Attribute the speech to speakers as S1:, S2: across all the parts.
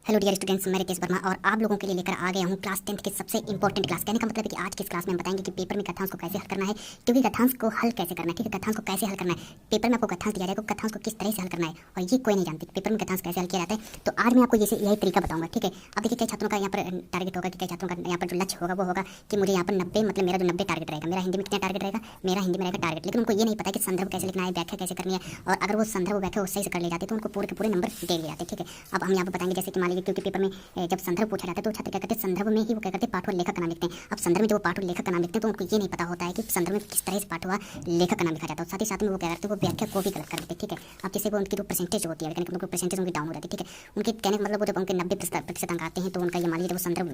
S1: Hello dear students, मैं रितेश वर्मा और आप लोगों के लिए लेकर आ गया हूँ क्लास 10th की सबसे इंपॉर्टेंट क्लास। कहने का मतलब है कि आज की इस क्लास में हम बताएंगे कि पेपर में गद्यांश को कैसे हल करना है, क्योंकि गद्यांश को हल कैसे करना है। ठीक है, गद्यांश को कैसे हल करना है, पेपर में आपको गद्यांश दिया जाएगा, गद्यांश को किस तरह से हल करना है और ये कोई नहीं जानती पेपर में गद्यांश कैसे हल किया जाता है। तो आज मैं आपको यही तरीका बताऊंगा। ठीक है, अब देखिए कई छात्रों का यहाँ पर टारगेट होगा कि कई छात्रों का यहाँ पर जो लक्ष्य होगा वो होगा कि मुझे यहाँ पर 90 मतलब मेरा जो 90 टारगेट रहेगा, मेरा हिंदी में कितना टारगेट रहेगा, मेरा हिंदी में रहेगा टारगेट। लेकिन उनको ये नहीं पता कि संदर्भ कैसे लिखना है, व्याख्या कैसे करनी है, और अगर वो संदर्भ व्याख्या वो सही से कर ले जाते तो उनको पूरे के पूरे नंबर दे दिए जाते। ठीक है, अब हम यहाँ पर बताएंगे जैसे कि मान लीजिए क्योंकि पेपर में जब संदर्भ पूछा जाता है तो छात्र क्या करते हैं, संदर्भ में ही वो क्या करते हैं, पाठ व लेखक का नाम लिखते हैं। अब संदर्भ में जो पाठ व लेखक का नाम लिखते हैं तो उनको ये नहीं पता होता है कि संदर्भ में किस तरह से पाठ व लेखक का नाम लिखा जाता है। साथ ही साथ में वो क्या करते हैं, वो व्याख्या को भी गलत कर देते हैं। ठीक है, अब जैसे वो उनकी जो परसेंटेज होती है, कहने का मतलब परसेंटेज उनकी डाउन हो जाती है। ठीक है, उनके कहने का मतलब वो जब उनके 90% अंक आते हैं तो उनका ये मान लीजिए वो संदर्भ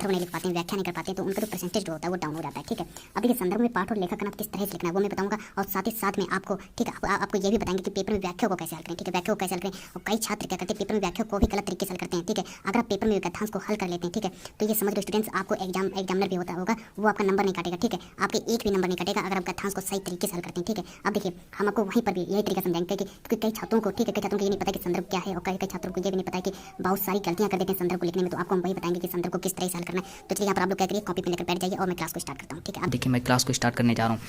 S1: नहीं लिख पाते हैं, व्याख्या नहीं कर पाते हैं, तो उनका जो परसेंटेज जो होता है वो डाउन हो जाता है। ठीक है, अब देखिए संदर्भ में पाठ और लेखक का नाम किस तरह से लिखना है वो मैं बताऊंगा, और साथ ही साथ में आपको ठीक है आपको ये भी बताएंगे कि पेपर में व्याख्या को कैसे हल करें। ठीक है, व्याख्या को कैसे हल करें, और कई छात्र क्या करते हैं पेपर में व्याख्या को भी गलत तरीके से हल करते हैं। ठीक है, अगर आप पेपर में गद्यांश को हल कर लेते हैं, ठीक है, तो ये समझ लो स्टूडेंट्स आपको एग्जामिनर भी होता होगा वो आपका नंबर नहीं काटेगा। ठीक है, आपके एक भी नंबर नहीं कटेगा अगर आप गद्यांश को सही तरीके से हल करते हैं। ठीक है, अब देखिए हम आपको वहीं पर भी यही तरीका समझाएंगे कि क्योंकि कई छात्रों को ठीक है कई छात्रों को ये नहीं पता कि संदर्भ क्या है, और कई छात्रों को ये भी नहीं पता है कि बहुत सारी गलतियां कर देते हैं संदर्भ को लिखने में। तो आपको हम वही बताएंगे कि संदर्भ को किस तरह से हल करना है। तो चलिए यहाँ पर आप लोग क्या करिए, कॉपी पे लेकर बैठ जाइए और मैं क्लास को स्टार्ट करता हूँ। ठीक है,
S2: देखिए मैं क्लास को स्टार्ट करने जा रहा हूँ।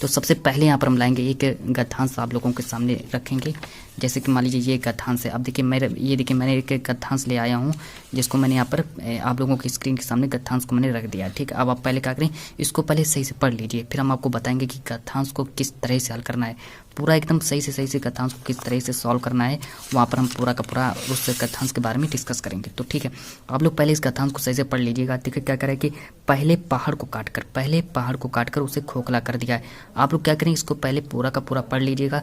S2: तो सबसे पहले यहाँ पर हम लाएंगे एक गद्यांश आप लोगों के सामने रखेंगे। जैसे कि मान लीजिए ये गद्यांश है। अब देखिए मैंने एक गद्यांश ले आया हूँ जिसको मैंने यहाँ पर आप लोगों की स्क्रीन के सामने गद्यांश को मैंने रख दिया। ठीक है, अब आप पहले क्या करें, इसको पहले सही से पढ़ लीजिए, फिर हम आपको बताएंगे कि गद्यांश को किस तरह से हल करना है। पूरा एकदम सही से गद्यांश को किस तरह से सॉल्व करना है वहाँ पर हम पूरा का पूरा उस गद्यांश के बारे में डिस्कस करेंगे। तो ठीक है, आप लोग पहले इस गद्यांश को सही से पढ़ लीजिएगा। देखिए क्या करें कि पहले पहाड़ को काट कर उसे खोखला कर दिया है। आप लोग क्या करें, इसको पहले पूरा का पूरा पढ़ लीजिएगा।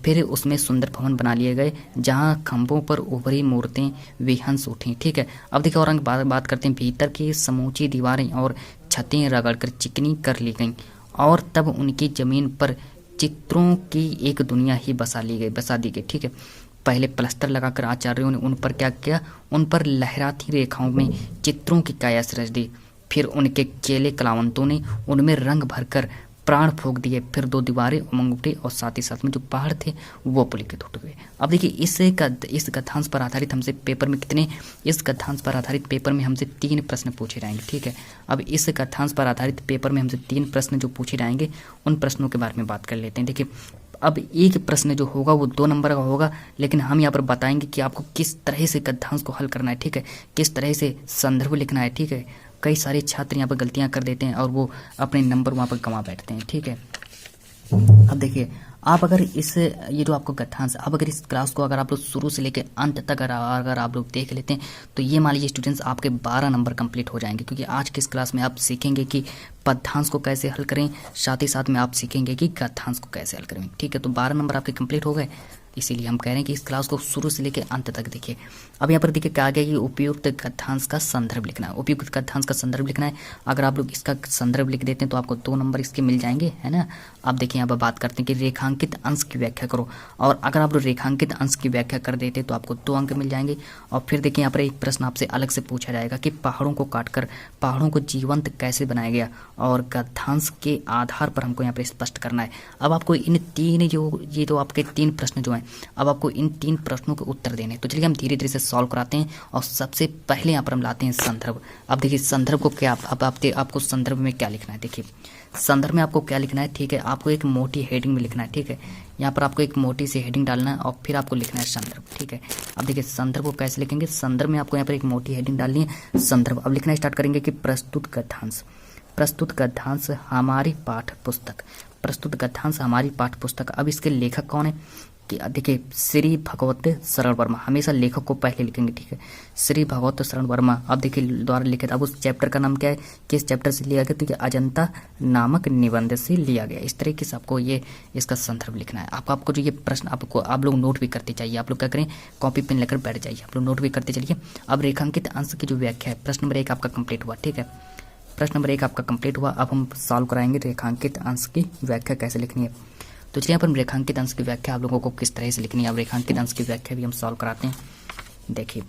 S2: फिर उसमें सुंदर भवन बना लिए गए जहाँ खंभों पर उभरी मूर्तें विहंस उठी। ठीक है, अब देखिए और बात करते हैं। भीतर की समूची दीवारें और छतें रगड़कर चिकनी कर ली गईं और तब उनकी जमीन पर चित्रों की एक दुनिया ही बसा दी गई। ठीक है, पहले प्लास्टर लगाकर आचार्यों ने उन पर क्या किया, उन पर लहराती रेखाओं में चित्रों की काया रच दी। फिर उनके चेले कलावंतों ने उनमें रंग भरकर प्राण फूंक दिए। फिर दो दीवारें उमंग उठी और साथ ही साथ में जो पहाड़ थे वो पुलकित उठ गए। अब देखिए इस गद्यांश पर आधारित हमसे पेपर में हमसे 3 प्रश्न पूछे जाएंगे। ठीक है, अब इस गद्यांश पर आधारित पेपर में हमसे 3 प्रश्न जो पूछे जाएंगे उन प्रश्नों के बारे में बात कर लेते हैं। देखिए अब एक प्रश्न जो होगा वो 2 नंबर का होगा, लेकिन हम यहाँ पर बताएंगे कि आपको किस तरह से गद्यांश को हल करना है। ठीक है, किस तरह से संदर्भ लिखना है। ठीक है, कई सारे छात्र यहाँ पर गलतियाँ कर देते हैं और वो अपने नंबर वहाँ पर गंवा बैठते हैं। ठीक है, अब देखिए आप अगर ये जो आपको गद्यांश, अब अगर इस क्लास को अगर आप लोग शुरू से लेकर अंत तक अगर आप लोग देख लेते हैं तो ये मान लीजिए स्टूडेंट्स आपके 12 नंबर कंप्लीट हो जाएंगे, क्योंकि आज की इस क्लास में आप सीखेंगे कि पद्यांश को कैसे हल करें, साथ ही साथ में आप सीखेंगे कि गद्यांश को कैसे हल करें। ठीक है, तो 12 नंबर आपके कंप्लीट हो गए। इसीलिए हम कह रहे हैं कि इस क्लास को शुरू से लेकर अंत तक देखिए। अब यहाँ पर देखिए क्या आ गया कि उपयुक्त गद्यांश का संदर्भ लिखना है। उपयुक्त गद्यांश का संदर्भ लिखना है। अगर आप लोग इसका संदर्भ लिख देते हैं तो आपको 2 नंबर इसके मिल जाएंगे, है ना। अब देखिए यहाँ पर बात करते हैं कि रेखांकित अंश की व्याख्या करो, और अगर आप लोग रेखांकित अंश की व्याख्या कर देते तो आपको 2 अंक मिल जाएंगे। और फिर देखिए यहाँ पर एक प्रश्न आपसे अलग से पूछा जाएगा कि पहाड़ों को काटकर पहाड़ों को जीवंत कैसे बनाया गया, और गद्यांश के आधार पर हमको यहाँ पर स्पष्ट करना है। अब आपको इन 3 ये जो आपके 3 प्रश्न जो हैं, अब आपको इन 3 प्रश्नों के उत्तर देने। तो चलिए हम धीरे धीरे से सॉल्व कराते हैं, और सबसे पहले यहाँ पर हम लाते हैं संदर्भ। अब देखिए संदर्भ को क्या आपको संदर्भ में क्या लिखना है। देखिए संदर्भ में आपको क्या लिखना है। ठीक है, आपको एक मोटी हेडिंग में लिखना है। ठीक है, यहाँ पर आपको एक मोटी सी हेडिंग डालना है और फिर आपको लिखना है संदर्भ। ठीक है, अब देखिए संदर्भ को कैसे लिखेंगे। संदर्भ में आपको यहाँ पर एक मोटी हेडिंग डालनी है, संदर्भ। अब लिखना स्टार्ट करेंगे कि प्रस्तुत गद्यांश हमारी पाठ्य पुस्तक। अब इसके लेखक कौन है कि देखिए श्री भगवत शरण वर्मा, हमेशा लेखक को पहले लिखेंगे। ठीक है, श्री भगवत शरण वर्मा। अब देखिए द्वारा लिखित। अब उस चैप्टर का नाम क्या है, किस चैप्टर से लिया गया, तो ये अजंता नामक निबंध से लिया गया। इस तरीके से आपको ये इसका संदर्भ लिखना है। आपको जो ये प्रश्न आप लोग नोट भी करते चाहिए। आप लोग क्या करें, कॉपी पेन लेकर बैठ जाइए, आप लोग नोट भी करते चलिए। अब रेखांकित अंश की जो व्याख्या है, प्रश्न नंबर 1 आपका कंप्लीट हुआ। ठीक है, प्रश्न नंबर 1 आपका कंप्लीट हुआ। अब हम सॉल्व कराएंगे रेखांकित अंश की व्याख्या कैसे लिखनी है। तो चलिए यहाँ पर रेखांकित अंश की व्याख्या आप लोगों को किस तरह से लिखनी है। अब रेखांकित अंश की व्याख्या भी हम सॉल्व कराते हैं। देखिए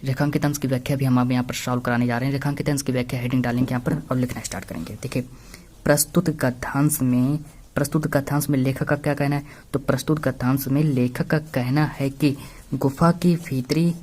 S2: रेखांकित अंश की व्याख्या भी हम यहाँ पर सॉल्व कराने जा रहे हैं। रेखांकित अंश की व्याख्या हेडिंग डालेंगे यहाँ पर और लिखना स्टार्ट करेंगे। देखिए प्रस्तुत गद्यांश में लेखक का क्या कहना है। तो प्रस्तुत गद्यांश में लेखक का कहना है कि गुफा की भीतरी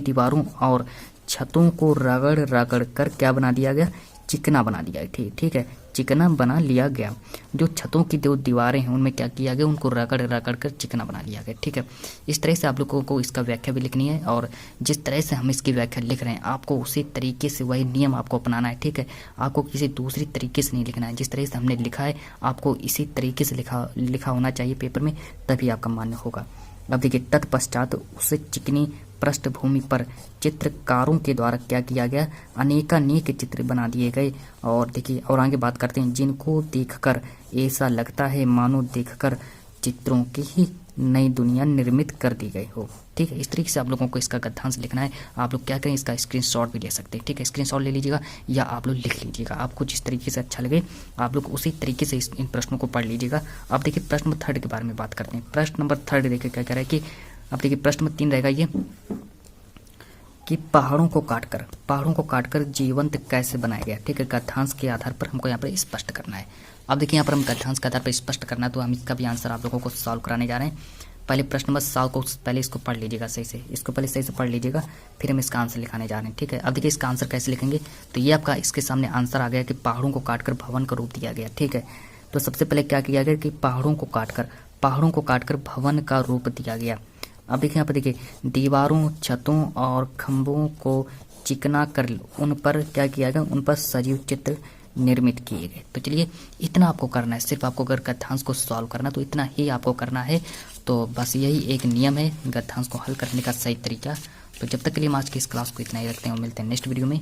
S2: दीवारों और छतों को रगड़ रगड़ कर क्या बना दिया गया, चिकना बना दिया गया। ठीक है, चिकना बना लिया गया। जो छतों की जो दीवारें हैं उनमें क्या किया गया, उनको रगड़ रगड़ कर चिकना बना लिया गया। ठीक है, इस तरह से आप लोगों को इसका व्याख्या भी लिखनी है और जिस तरह से हम इसकी व्याख्या लिख रहे हैं आपको उसी तरीके से वही नियम आपको अपनाना है। ठीक है, आपको किसी दूसरी तरीके से नहीं लिखना है, जिस तरह से हमने लिखा है आपको इसी तरीके से लिखा होना चाहिए पेपर में, तभी आपका मान्य होगा। अब देखिए, तत्पश्चात उसे चिकनी पृष्ठभूमि पर चित्रकारों के द्वारा क्या किया गया, अनेकानेक चित्र बना दिए गए। और देखिए और आगे बात करते हैं, जिनको देखकर ऐसा लगता है मानो देखकर चित्रों की ही नई दुनिया निर्मित कर दी गई हो। ठीक है, इस तरीके से आप लोगों को इसका गद्यांश लिखना है। आप लोग क्या करें, इसका स्क्रीनशॉट भी ले सकते हैं। ठीक है, स्क्रीनशॉट ले लीजिएगा या आप लोग लिख लीजिएगा, आपको जिस तरीके से अच्छा लगे आप लोग उसी तरीके से इन प्रश्नों को पढ़ लीजिएगा। अब देखिए प्रश्न नंबर 3 के बारे में बात करते हैं। प्रश्न नंबर 3 देखिए क्या कह रहा है कि, अब देखिए प्रश्न नंबर 3 रहेगा ये कि पहाड़ों को काटकर जीवंत कैसे बनाया गया। ठीक है, गद्यांश के आधार पर हमको यहाँ पर स्पष्ट करना है। अब देखिए यहाँ पर हम गद्यांश के आधार पर स्पष्ट करना है, तो हम इसका भी आंसर आप लोगों को सॉल्व कराने जा रहे हैं। पहले प्रश्न नंबर 7 को पहले इसको पढ़ लीजिएगा सही से, इसको पहले सही से पढ़ लीजिएगा, फिर हम इसका आंसर लिखाने जा रहे हैं। ठीक है, अब देखिए इसका आंसर कैसे लिखेंगे, तो ये आपका इसके सामने आंसर आ गया कि पहाड़ों को काटकर भवन का रूप दिया गया। ठीक है, तो सबसे पहले क्या किया गया कि पहाड़ों को काटकर भवन का रूप दिया गया। अब देखिए यहाँ पर देखिए, दीवारों, छतों और खंभों को चिकना कर उन पर क्या किया गया, उन पर सजीव चित्र निर्मित किए गए। तो चलिए इतना आपको करना है, सिर्फ आपको अगर गद्यांश को सॉल्व करना तो इतना ही आपको करना है। तो बस यही एक नियम है गद्यांश को हल करने का सही तरीका। तो जब तक के लिए हम आज की इस क्लास को इतना ही रखते हैं और मिलते हैं नेक्स्ट वीडियो में।